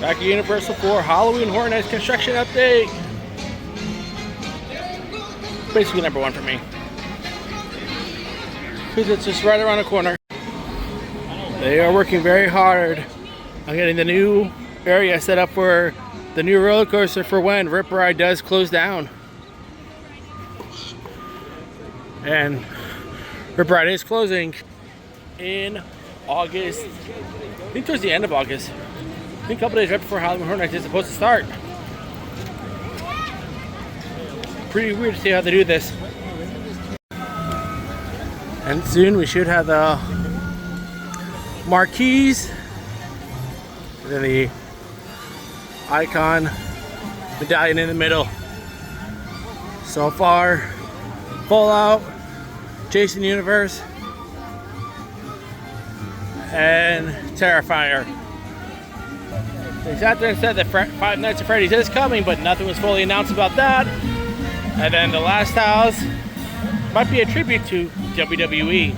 Back at Universal for Halloween Horror Nights construction update. Basically number one for me, because it's just right around the corner. They are working very hard on getting the new area set up for the new roller coaster for when Rip Ride does close down. And Rip Ride is closing in August. I think towards the end of August. I think a couple days right before Halloween Horror Nights is supposed to start. Pretty weird to see how they do this. And soon we should have the marquees, and then the icon medallion in the middle. So far, Fallout, Jason Universe, and Terrifier. They sat there and said that Five Nights at Freddy's is coming, but nothing was fully announced about that. And then the last house might be a tribute to WWE.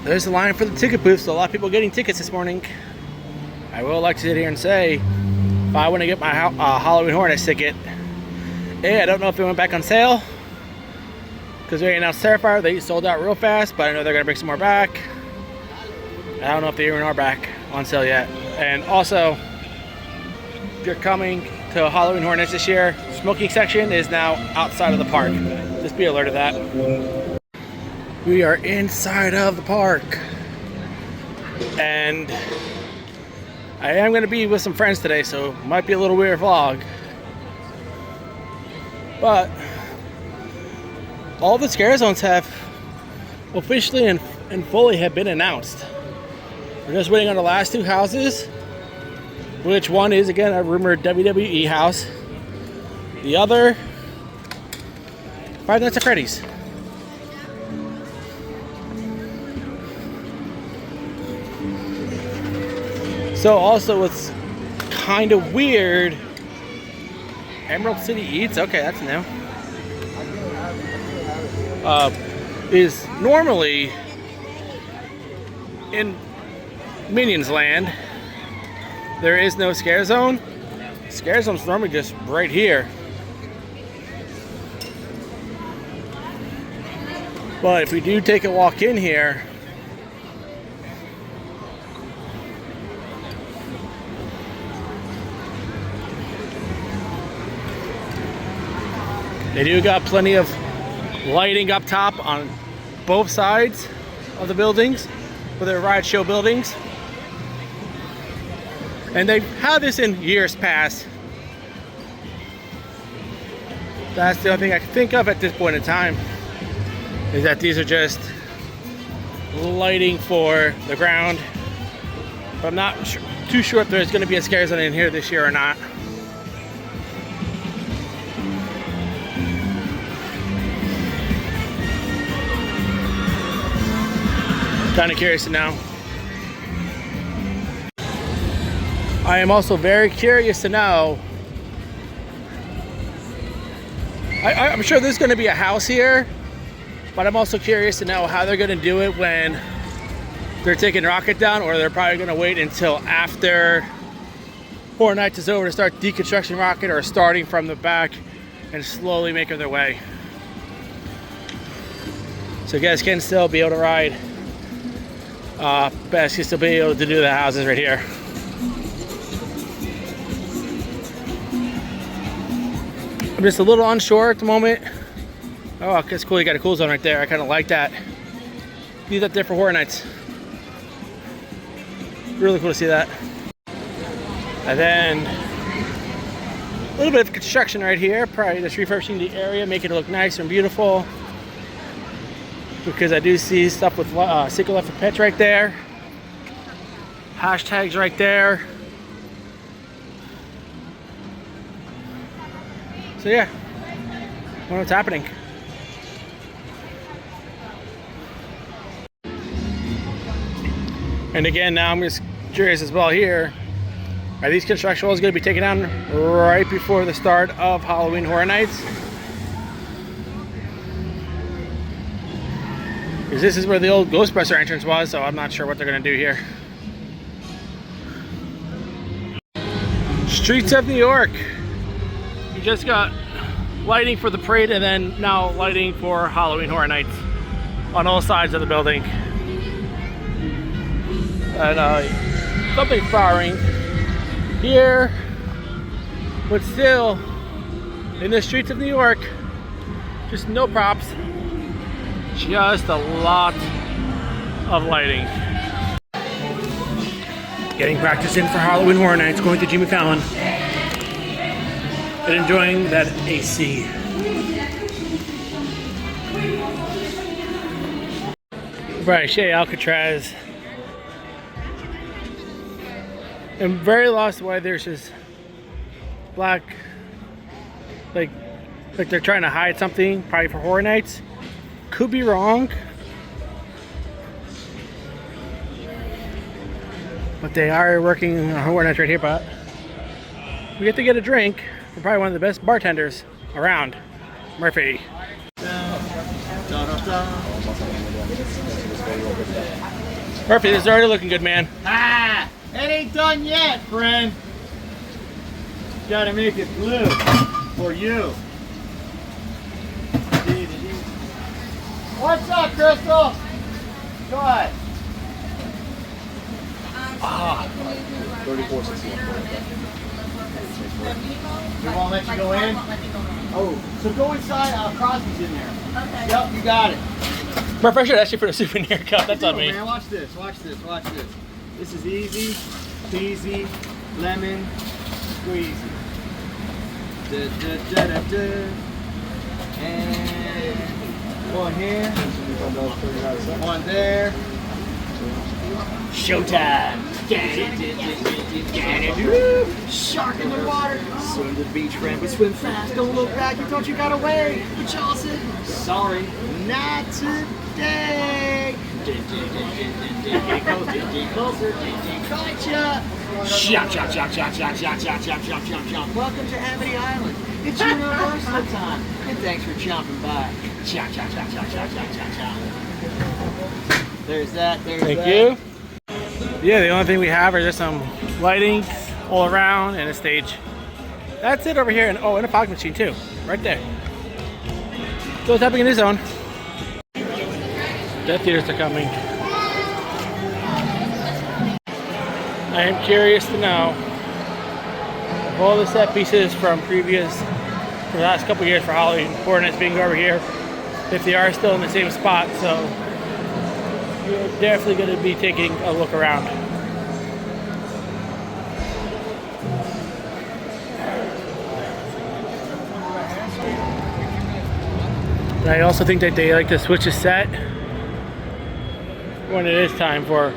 There's the line for the ticket booth, so a lot of people getting tickets this morning. I will like to sit here and say, if I want to get my Halloween Horror Nights ticket, I don't know if it went back on sale, because they announced Terrifier, they sold out real fast, but I know they're going to bring some more back. I don't know if they even are back on sale yet. And also, if you're coming to Halloween Horror Nights this year, smoking section is now outside of the park. Just be alert of that. We are inside of the park, and I am going to be with some friends today, so it might be a little weird vlog. But all the scare zones have officially and fully have been announced. We're just waiting on the last two houses, which one is again a rumored WWE house. The other, Five Nights at Freddy's. So also what's kind of weird, Emerald City Eats, okay, that's new. Is normally in Minions Land. There is no scare zone. Scare zone's normally just right here. But if we do take a walk in here, they do got plenty of lighting up top on both sides of the buildings for their ride show buildings. And they've had this in years past. That's the only thing I can think of at this point in time, is that these are just lighting for the ground. But I'm not too sure if there's going to be a scare zone in here this year or not. Kind of curious to know. I am also very curious to know. I'm sure there's going to be a house here, but I'm also curious to know how they're going to do it when they're taking Rocket down, or they're probably going to wait until after Horror Nights is over to start deconstructing Rocket, or starting from the back and slowly making their way. So you guys can still be able to ride. Best you still be able to do the houses right here. I'm just a little unsure at the moment. Oh, it's cool. You got a cool zone right there. I kind of like that. Leave that there for Horror Nights. Really cool to see that. And then a little bit of construction right here. Probably just refurbishing the area, making it look nice and beautiful. Because I do see stuff with Secret Life of Pets right there. Hashtags right there. So yeah, I wonder what's happening. And again, now I'm just curious as well here. Are these construction walls going to be taken down right before the start of Halloween Horror Nights? Because this is where the old Ghostbuster entrance was, so I'm not sure what they're going to do here. Streets of New York. You just got lighting for the parade and then now lighting for Halloween Horror Nights on all sides of the building. And something's firing here, but still in the streets of New York, just no props, just a lot of lighting. Getting practice in for Halloween Horror Nights, going to Jimmy Fallon and enjoying that AC. Right, Shea Alcatraz. I'm very lost why there's this black, like they're trying to hide something, probably for Horror Nights. Could be wrong. But they are working on Horror Nights right here, but we get to get a drink from probably one of the best bartenders around, Murphy. Murphy, this is already looking good, man. Ah, it ain't done yet, friend. Gotta make it blue for you. What's up, Crystal? Go ahead. 34.61. We won't let you go in? Oh, so go inside. Crosby's in there. Okay. Yep, you got it. Murphy, I should ask you for a souvenir cup. That's on me. Man, watch this, watch this, watch this. This is easy, peasy, lemon, squeezy. Da, da, da, da, da. And one here, one there. Showtime! Shark in the water! Swim to the beach, friend, but swim fast. Don't look back, you don't you got away. But y'all said, sorry, not today. Get closer, gotcha! Chop, chop, chop, chop, chop, chop, chop, chop, chop, chop, chop. Welcome to Amity Island. It's Universal time. And thanks for chomping by. Chop, chop, chop, chop, chop, chop, chop, chop. There's that, there's that. Thank you. Yeah, the only thing we have are just some lighting all around and a stage. That's it over here. And oh, and a fog machine too, right there. So what's happening in this zone? Death Eaters are coming. I am curious to know if all the set pieces from for the last couple years for Halloween Horror Nights being over here, if they are still in the same spot. So we're definitely going to be taking a look around. And I also think that they like to switch a set when it is time for.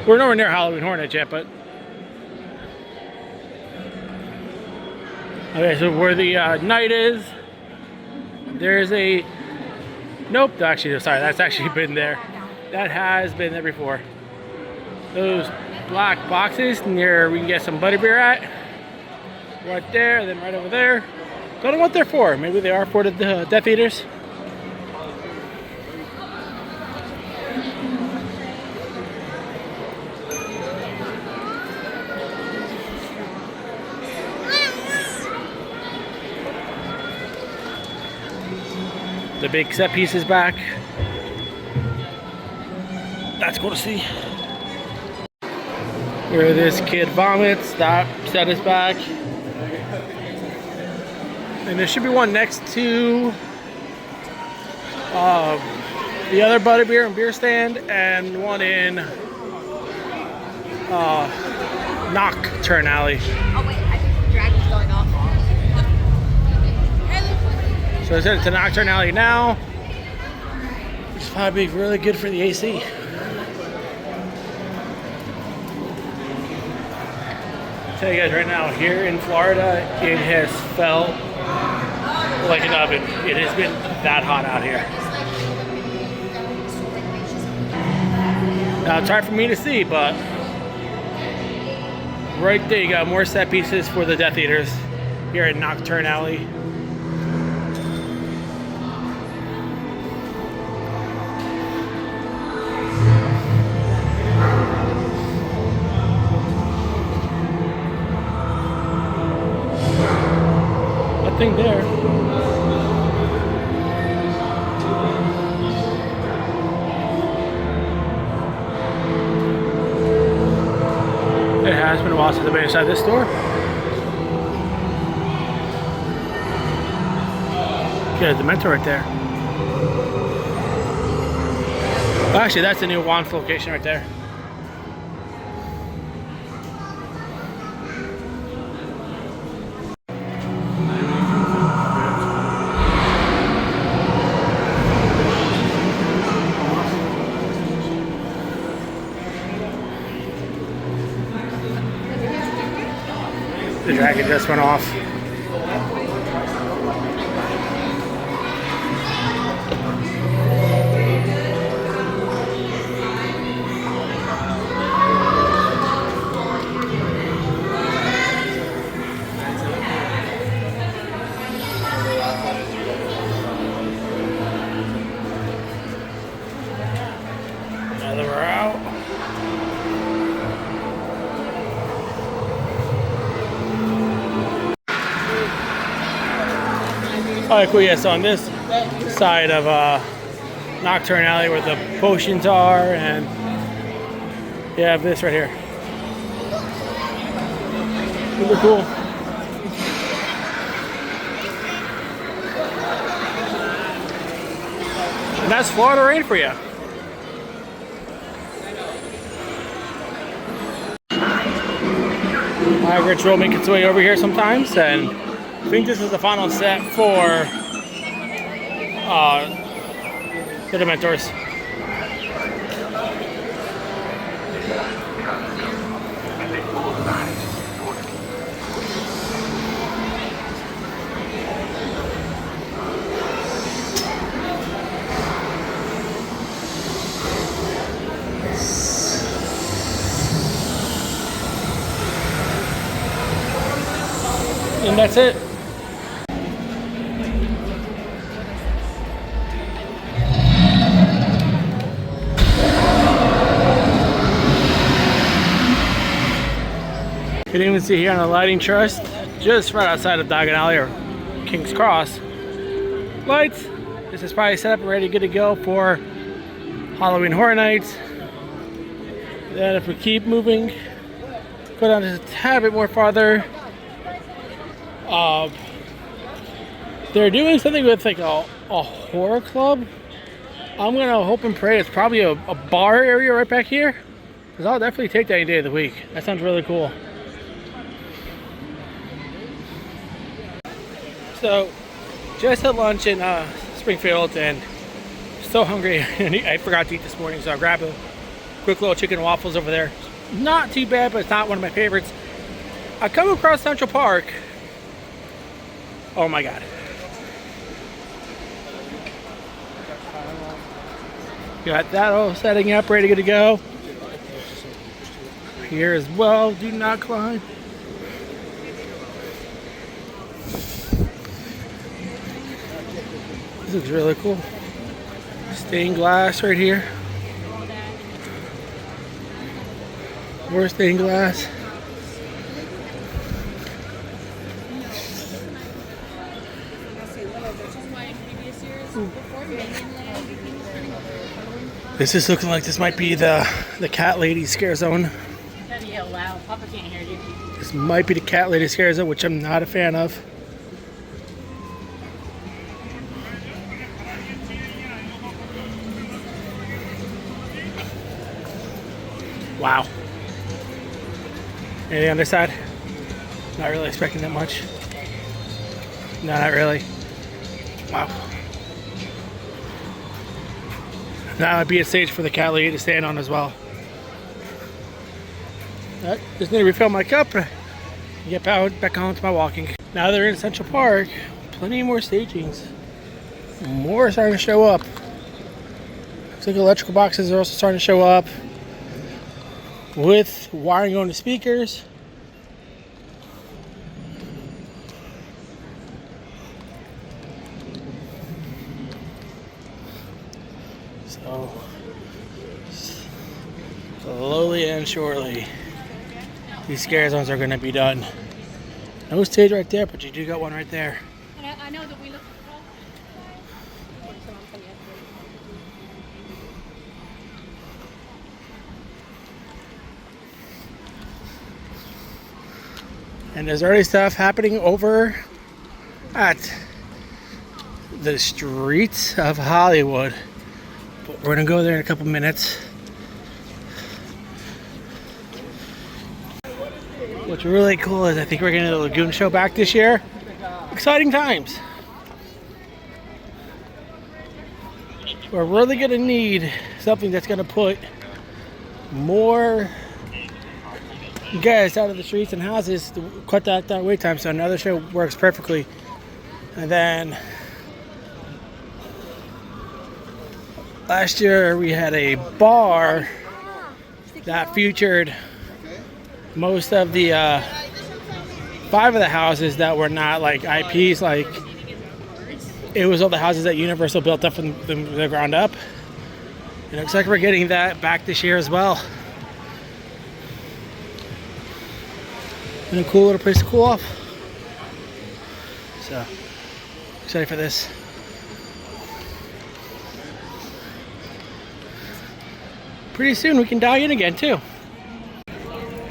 We're nowhere near Halloween Horror Nights yet, but okay. So where the night is, there's a. Nope. Actually, sorry. That's actually been there. That has been there before. Those black boxes near we can get some butterbeer at. Right there, then right over there. Don't know what they're for. Maybe they are for the Death Eaters. The big set piece is back. That's cool to see. Where this kid vomits, that set is back. And there should be one next to the other butterbeer and beer stand, and one in Nocturne Alley. Oh wait, I think the dragon's going off. So I said it's a Nocturne Alley now, which is probably really good for the AC. I'll tell you guys right now, here in Florida, it has felt like an oven. It has been that hot out here. Now it's hard for me to see, but right there you got more set pieces for the Death Eaters here at Nocturne Alley. it's been a while since I've been inside this store. Yeah, the Dementor right there. Oh, actually, that's the new Wands location right there. The dragon just went off. Another we're out. Alright, cool. Yeah, so on this side of Nocturne Alley where the potions are, and you have this right here. Super cool. And that's Florida rain for you. Margaret's will make its way over here sometimes, and I think this is the final set for the Dementors. And that's it. You can even see here on the lighting trust, just right outside of Diagon Alley or King's Cross, lights. This is probably set up and ready, good to go for Halloween Horror Nights. Then if we keep moving, go down just a tad bit more farther. They're doing something with like a horror club. I'm gonna hope and pray it's probably a bar area right back here, because I'll definitely take that any day of the week. That sounds really cool. So just had lunch in Springfield and so hungry. I forgot to eat this morning, so I grabbed a quick little chicken and waffles over there. Not too bad, but it's not one of my favorites. I come across Central Park. Oh my god. Got that all setting up, ready to go. Here as well, do not climb. This looks really cool. Stained glass right here. More stained glass. This is looking like this might be the cat lady scare zone. Yeah, loud. Papa can't hear you. This might be the cat lady scare zone, which I'm not a fan of. Wow. And the other side, not really expecting that much. No, not really. Wow. That might be a stage for the cat lady to stand on as well. Just need to refill my cup and get back on to my walking. Now they're in Central Park, plenty more stagings. More are starting to show up. Looks like electrical boxes are also starting to show up with wiring going to speakers. So slowly and surely these scare zones are going to be done. No stage right there, but you do got one right there. And I know that we look. And there's already stuff happening over at the streets of Hollywood. But we're gonna go there in a couple minutes. What's really cool is I think we're getting the Lagoon Show back this year. Exciting times. We're really gonna need something that's gonna put more guys out of the streets and houses to cut that wait time. So another show works perfectly. And then last year we had a bar that featured most of the 5 of the houses that were not like IPs. Like it was all the houses that Universal built up from the ground up. And it looks like we're getting that back this year as well. And a cool little place to cool off. So excited for this. Pretty soon we can dive in again too.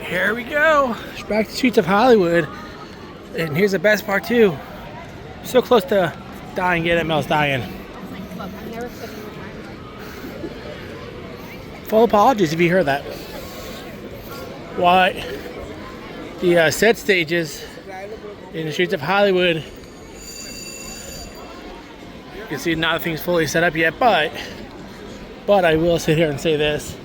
Here we go. Back to the streets of Hollywood. And here's the best part too. So close to dying yet at Mel's dying. Full apologies if you heard that. What? The set stages in the streets of Hollywood. You can see nothing's fully set up yet, but I will sit here and say this.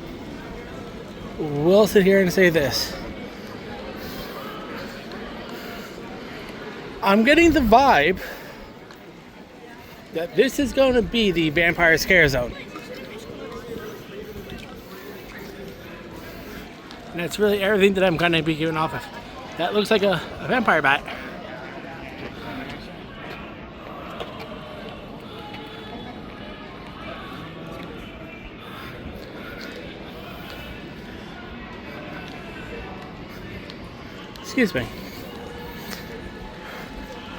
I'm getting the vibe that this is going to be the Vampire Scare Zone. And that's really everything that I'm going to be giving off of. That looks like a vampire bat. Excuse me.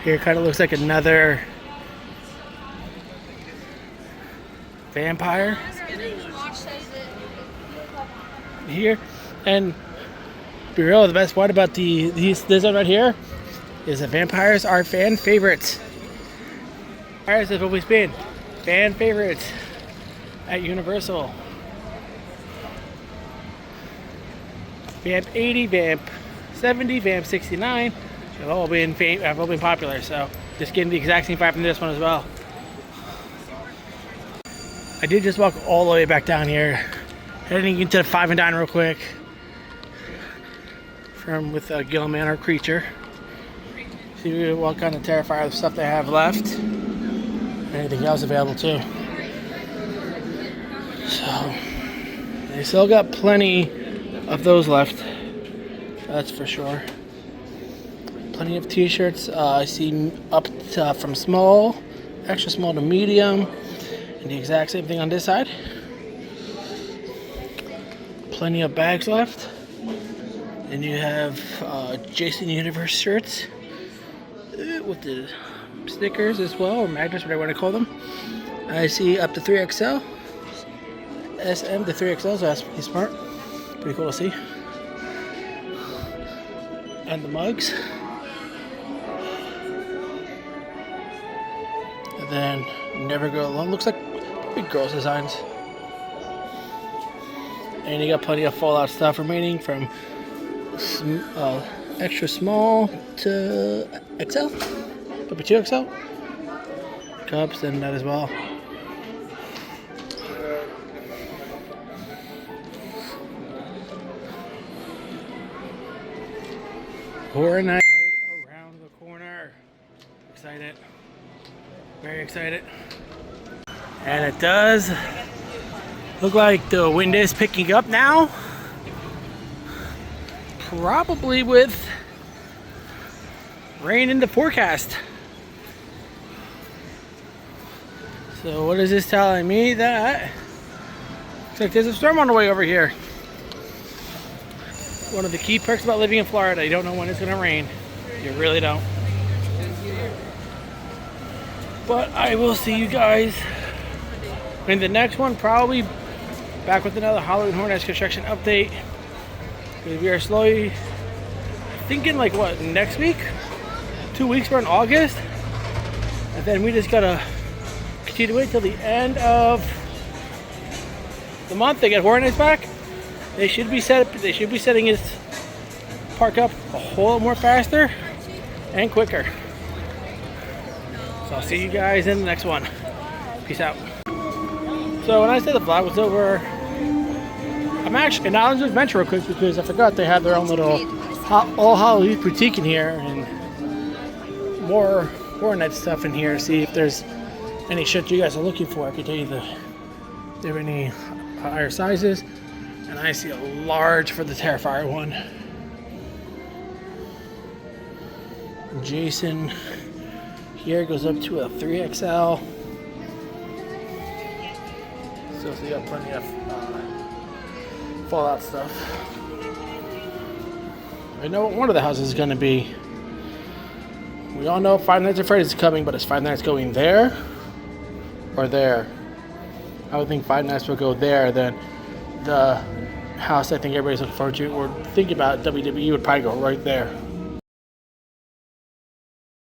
Here kind of looks like another vampire. Here, and be real, the best part about this one right here is that vampires are fan favorites. Vampires have always been fan favorites at Universal. Vamp 80, Vamp 70, Vamp 69 have all been popular. So just getting the exact same vibe from this one as well. I did just walk all the way back down here, heading into the 5 and Dine real quick. With Gil Manor Creature. See what kind of Terrifier stuff they have left. Anything else available too. So they still got plenty of those left. That's for sure. Plenty of t-shirts. I see up to, from small, extra small to medium. And the exact same thing on this side. Plenty of bags left. And you have Jason Universe shirts with the stickers as well, or magnets, whatever I want to call them. I see up to 3XL, SM to 3XL, so that's pretty smart. Pretty cool to see. And the mugs. And then Never Go Alone. Looks like big girls designs. And you got plenty of Fallout stuff remaining from extra small to XL, maybe 2XL cups and that as well. Horror Night right around the corner. Excited, very excited. And it does look like the wind is picking up now. Probably with rain in the forecast. So what is this telling me? That looks like there's a storm on the way over here. One of the key perks about living in Florida, you don't know when it's going to rain. You really don't. But I will see you guys in the next one, probably back with another Halloween Horror Nights construction update. We are slowly thinking like what, next week? 2 weeks, we're in August. And then we just gotta continue to wait till the end of the month. They get Horror Nights back. They should be setting his park up a whole lot more faster and quicker. So I'll see you guys in the next one. Peace out. So when I said the vlog was over, I'm actually in Islands of Adventure real quick because I forgot they had their own little All Hallows boutique in here and more Horror Nights stuff in here. See if there's any shit you guys are looking for. I can tell you if they have any higher sizes. And I see a large for the Terrifier one. Jason here goes up to a 3XL. So they got plenty of Fallout stuff. I know what one of the houses is going to be. We all know Five Nights at Freddy's is coming, but is Five Nights going there or there? I would think Five Nights will go there. Then the house I think everybody's looking forward to or thinking about WWE would probably go right there.